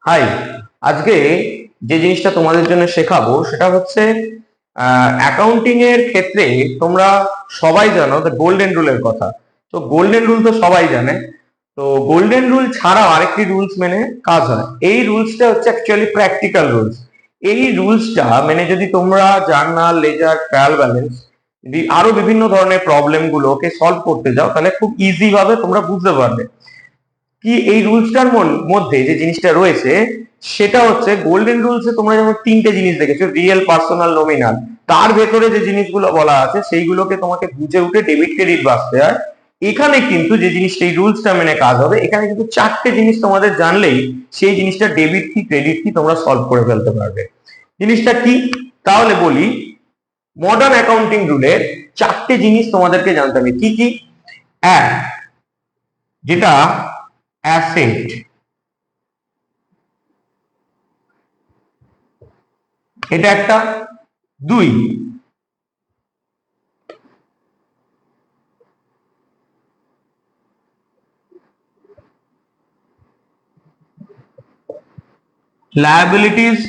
High, আজকে যে জিনিসটা তোমাদের জন্য শেখাবো সেটা হচ্ছে অ্যাকাউন্টিং এর ক্ষেত্রে তোমরা সবাই জানো দ্য গোল্ডেন রুলের কথা। তো গোল্ডেন রুল তো সবাই জানে। তো গোল্ডেন রুল ছাড়াও আরেকটি রুলস মেনে কাজ হয়। এই রুলসটা হচ্ছে অ্যাকচুয়ালি প্র্যাকটিক্যাল রুলস। এই রুলসটা মেনে যদি তোমরা জার্নাল, লেজার, ট্রায়াল ব্যালেন্স আরো বিভিন্ন ধরনের প্রবলেম গুলোকে সলভ করতে যাও, তাহলে খুব ইজি ভাবে তোমরা বুঝতে পারবে কি এই রুলসটার মধ্যে যে জিনিসটা রয়েছে সেটা হচ্ছে গোল্ডেন রুলসে তোমরা যেমন তিনটে জিনিস দেখেছো, রিয়েল, পার্সোনাল, নমিনাল। তার ভেতরে যে জিনিসগুলো বলা আছে সেইগুলোকে তোমাকে বুঝে উঠে ডেবিট ক্রেডিট বাঁচতে হয়। এখানে কিন্তু যে জিনিসটা এই রুলসটা মেনে কাজ হবে, এখানে কিন্তু চারটে জিনিস তোমাদের জানলেই সেই জিনিসটা ডেবিট কি ক্রেডিট কি তোমরা সলভ করে ফেলতে পারবে। জিনিসটা কি তাহলে বলি, মডার্ন অ্যাকাউন্টিং রুলের চারটে জিনিস তোমাদেরকে জানতে হবে। কি কি? এক, যেটা অ্যাসেট, এটা একটা। দুই, লায়াবিলিটিস।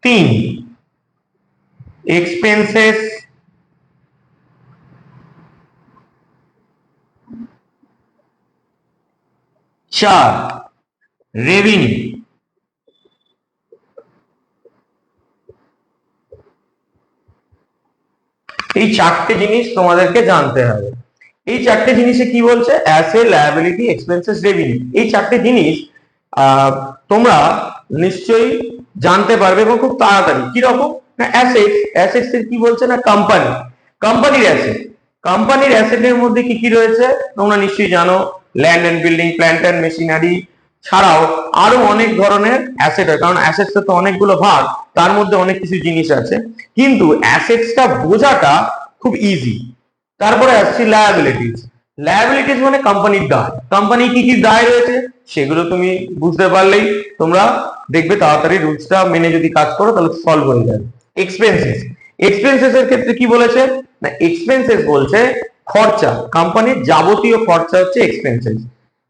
তিন, এক্সপেন্সেস। চার, রেভিনিউ। এই চারটে জিনিস তোমাদেরকে জানতে হবে। এই চারটে জিনিসে কি বলছে? Asset, liability, expenses, revenue. এই চারটে জিনিস আহ, তোমরা নিশ্চয়ই জানতে পারবে এবং খুব তাড়াতাড়ি। কিরকম না, অ্যাসেট, অ্যাসেটস এর কি বলছে না, কোম্পানি, কোম্পানির অ্যাসেট। কোম্পানির অ্যাসেটের মধ্যে কি কি রয়েছে তোমরা নিশ্চয়ই জানো। Land and building, plant and machinery ছাড়াও আরো অনেক ধরনের অ্যাসেট হয়, কারণ অ্যাসেটস তো অনেকগুলো ভাগ, তার মধ্যে অনেক কিছু জিনিস আছে। কিন্তু অ্যাসেটসটা বোঝাটা খুব ইজি। তারপরে আসছি লায়াবিলিটিস। লায়াবিলিটিস মানে কোম্পানির দায়। কোম্পানি কি কি দায় রয়েছে সেগুলো তুমি বুঝতে পারলেই তোমরা দেখবে তাড়াতাড়ি রুলসটা মেনে যদি কাজ করো তাহলে সলভ হয়ে যাবে। এক্সপেন্সেস, এক্সপেন্সেস এর ক্ষেত্রে কি বলেছে না, এক্সপেন্সেস বলছে খরচা, কোম্পানির যাবতীয় খরচা হচ্ছে এক্সপেন্সেস।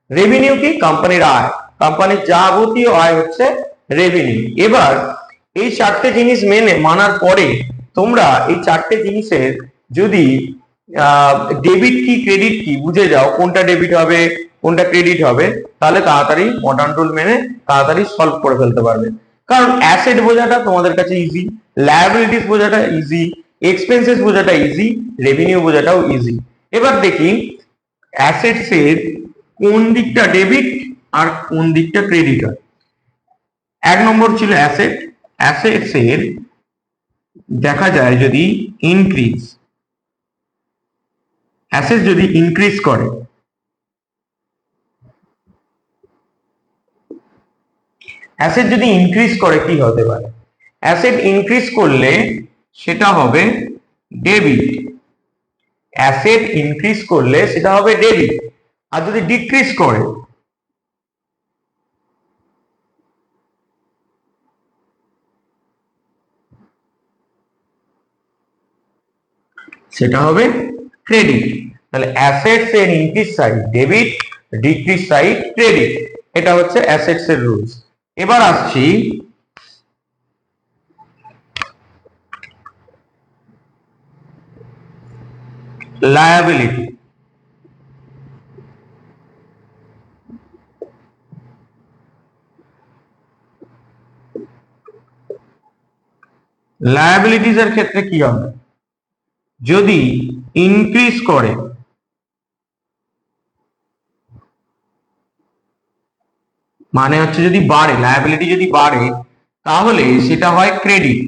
রেভিনিউ কি? কোম্পানির আয়, কোম্পানির যাবতীয় আয় হচ্ছে রেভিনিউ। এবার এই চারটে জিনিস মেনে মানার পরে তোমরা এই চারটে জিনিসের যদি ডেবিট কি ক্রেডিট কি বুঝে যাও, কোনটা ডেবিট হবে কোনটা ক্রেডিট হবে, তাহলে তাড়াতাড়ি মডার্ন রুল মেনে তাড়াতাড়ি সলভ করে ফেলতে পারবে। কারণ অ্যাসেট বোঝাটা তোমাদের কাছে ইজি, লায়াবিলিটিস বোঝাটা ইজি, এক্সপেন্সেস বোঝাটা ইজি, রেভিনিউ বোঝাটাও ইজি। এবার দেখি অ্যাসেটস এর কোন দিকটা ডেবিট আর কোন দিকটা ক্রেডিট হয়। এক নম্বর ছিল অ্যাসেট। অ্যাসেটস এর দেখা যায় যদি ইনক্রিজ, অ্যাসেট যদি ইনক্রিজ করে, অ্যাসেট যদি ইনক্রিজ করে কি হতে পারে? অ্যাসেট ইনক্রিজ করলে সেটা হবে ডেবিট। অ্যাসেট ইনক্রিজ করলে সেটা হবে ডেবিট। আর যদি ডিক্রিজ করে সেটা হবে ক্রেডিট। তাহলে অ্যাসেটস এর increase side debit, decrease side credit. এটা হচ্ছে অ্যাসেটস এর রুলস। এবার আসছি লায়াবিলিটি। লায়াবিলিটিস এর ক্ষেত্রে কি হবে? যদি ইনক্রিজ করে, মানে হচ্ছে যদি বাড়ে, লায়াবিলিটি যদি বাড়ে তাহলে সেটা হয় ক্রেডিট।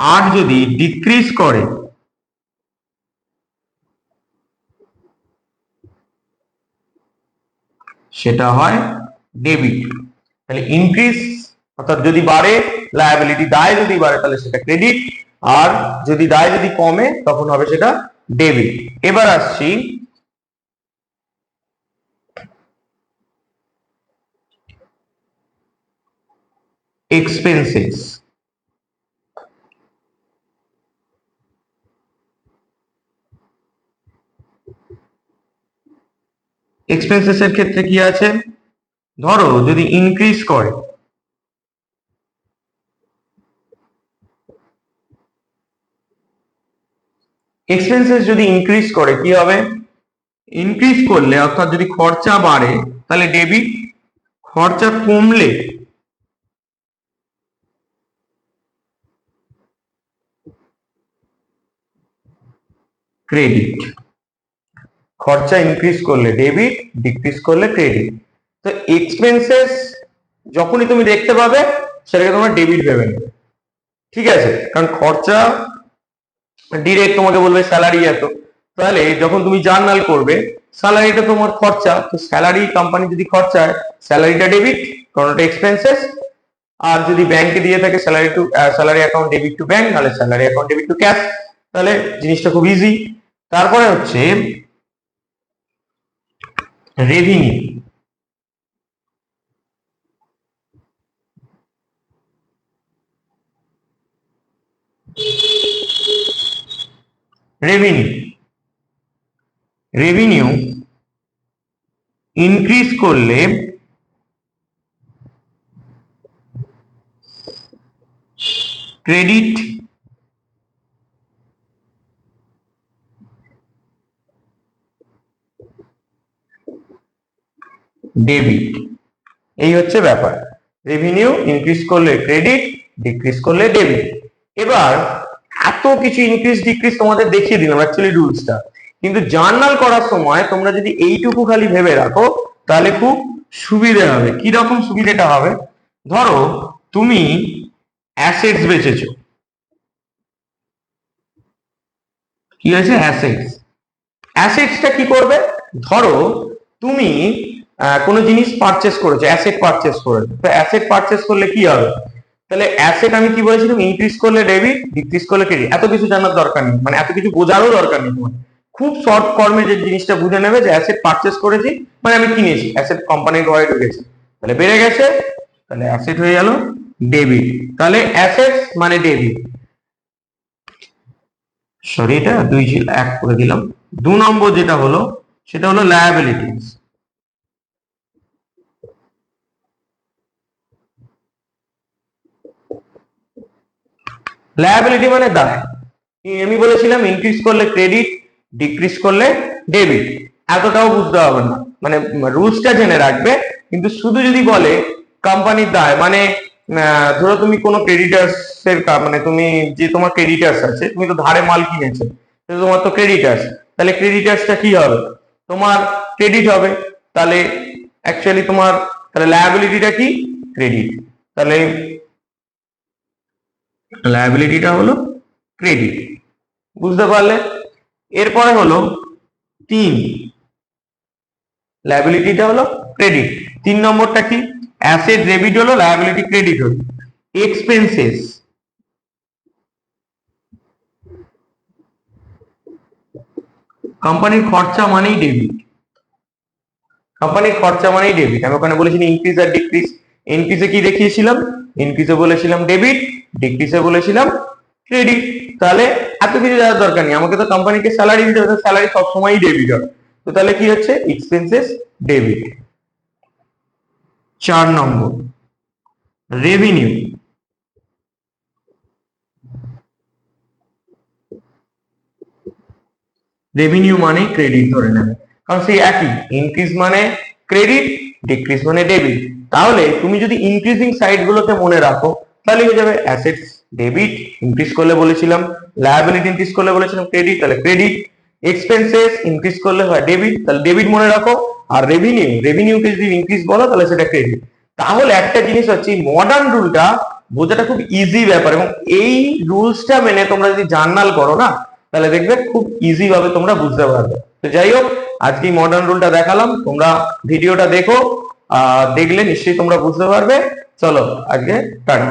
আর যদি ডিক্রিজ করে সেটা হয় ডেবিট। তাহলে ইনক্রিজ অর্থাৎ যদি বাড়ে, লায়াবিলিটি দায় যদি বাড়ে তাহলে সেটা ক্রেডিট, আর যদি দায় যদি কমে তখন হবে সেটা ডেবিট। এবার আসছি এক্সপেন্সেস। এক্সপেন্সেস এর ক্ষেত্রে কি আছে? ধরো যদি ইনক্রিজ করে, এক্সপেন্সেস যদি ইনক্রিজ করে কি হবে? ইনক্রিজ করলে অর্থাৎ যদি খরচা বাড়ে তাহলে ডেবিট, খরচা কমলে ক্রেডিট। খরচা ইনক্রিজ করলে ডেবিট, ডিক্রিজ করলে ক্রেডিট। তো এক্সপেন্সেস যখনই তুমি দেখতে পাবে সেটাকে তোমার ডেবিট ভেবে নেবে, ঠিক আছে? কারণ খরচা ডিরেক্ট তোমাকে বলবে স্যালারি এত, তাহলে যখন তুমি জার্নাল করবে স্যালারিটা তোমার খরচা, তো স্যালারি কোম্পানি যদি খরচা হয় স্যালারিটা ডেবিট কারণ ওটা এক্সপেন্সেস। আর যদি ব্যাংকে দিয়ে থাকে salary account debit to bank, তাহলে salary account debit to cash. তাহলে জিনিসটা খুব ইজি। তারপরে হচ্ছে রেভিনিউ। রেভিনিউ ইনক্রিজ করলে ক্রেডিট, ডেবিট। এই হচ্ছে ব্যাপার। রেভিনিউ ইনক্রিজ করলে ক্রেডিট, ডিক্রিজ করলে ডেবিট। এবার এত কিছু ইনক্রিজ ডিক্রিজ তোমাদের দেখিয়ে দিলাম অ্যাকচুয়ালি রুলসটা, কিন্তু জার্নাল করার সময় তোমরা যদি এইটুকু খালি ভেবে রাখো তাহলে খুব সুবিধা হবে। কি রকম সুবিধাটা হবে? ধরো তুমি অ্যাসেটস বেচেছো, কি আছে? অ্যাসেটসটা কি করবে? ধরো তুমি কোনো জিনিস পারচেস করেছো, অ্যাসেট পারচেস করেছো, তো অ্যাসেট পারচেস করলে কি হবে? তাহলে অ্যাসেট আমি কি বলেছিলাম? ইনক্রিজ করলে ডেবিট, ডিক্রিজ করলে ক্রেডিট। এত কিছু জানার দরকার নেই, মানে এত কিছু বোঝারও দরকার নেই তোমার। খুব শর্ট ফর্মে যে জিনিসটা বুঝে নেবে যে অ্যাসেট পারচেস করেছি মানে আমি কিনেছি, অ্যাসেট কোম্পানির ঘরে ঢুকেছে, তাহলে বেড়ে গেছে, তাহলে অ্যাসেট হয়ে গেল ডেবিট। তাহলে অ্যাসেটস মানে ডেবিট। সরি, এটা দুই ছিল, এক করে দিলাম। 2 নম্বর যেটা হলো সেটা হলো লায়াবিলিটিস। লায়াবিলিটি মানে দায়। আমি বলেছিলাম ইনক্রিজ করলে ক্রেডিট, ডিক্রিজ করলে ডেবিট। এতটাও বুঝতে হবে না, মানে রুলসটা জেনে রাখবে। কিন্তু শুধু যদি বলে কোম্পানির দায়, মানে ধরো তুমি কোনো ক্রেডিটার্স এর মানে তুমি যে তোমার ক্রেডিটার্স আছে, তুমি তো ধারে মাল কিনেছো, তোমার তো ক্রেডিটার্স, তাহলে ক্রেডিটার্সটা কি হবে? তোমার ক্রেডিট হবে। তাহলে অ্যাকচুয়ালি তোমার তাহলে লায়াবিলিটিটা কি? ক্রেডিট। তাহলে লায়াবিলিটিটা হলো ক্রেডিট। বুঝতে পারলে? এরপরে হলো 3, লায়াবিলিটিটা হলো ক্রেডিট। 3 নম্বরটা কি? অ্যাসেট ডেবিট হলো, লায়াবিলিটি ক্রেডিট হলো। এক্সপেন্সেস, কোম্পানির খরচা মানেই ডেবিট। কোম্পানির খরচা মানেই ডেবিট। আমি ওখানে বলেছিলাম ইনক্রিজ আর ডিক্রিজ। ইনক্রিজে কি দেখিয়েছিলাম? ইনক্রিজে বলেছিলাম ডেবিট, ডিক্রিজে বলেছিলাম ক্রেডিট। তাহলে এত কিছু জানার দরকার নেই, আমাকে তো কোম্পানিকে স্যালারি দিতে হবে, স্যালারি সবসময়ই ডেবিট হয়। তো তাহলে কি হচ্ছে? Expenses debit. 4 নম্বর রেভিনিউ। রেভিনিউ মানে ক্রেডিট ধরে নেবে, কারণ সেই একই, ইনক্রিজ মানে ক্রেডিট, ডিক্রিজ মানে ডেবিট। তাহলে তুমি যদি ইনক্রিজিং সাইড গুলোকে মনে রাখো তাহলে হয়ে যাবে অ্যাসেটস ডেবিট, ইনক্রিজ করলে বলেছিলাম লায়াবিলিটি, ইনক্রিজ করলে বলেছিলাম ক্রেডিট, তাহলে ক্রেডিট। এক্সপেন্সেস ইনক্রিজ করলে হয় ডেবিট, তাহলে ডেবিট মনে রাখো। আর রেভিনিউকে যদি ইনক্রিজ বলো তাহলে সেটা ক্রেডিট। তাহলে একটা জিনিস হচ্ছে মডার্ন রুলটা বোঝাটা খুব ইজি ব্যাপার, এবং এই রুলসটা মেনে তোমরা যদি জার্নাল করো না তাহলে দেখবে খুব ইজি ভাবে তোমরা বুঝতে পারবে। তো যাই হোক, আজকে মডার্ন রুলটা দেখালাম, তোমরা ভিডিওটা দেখো, দেখলে নিশ্চয়ই তোমরা বুঝতে পারবে। চলো আজকে টাটা।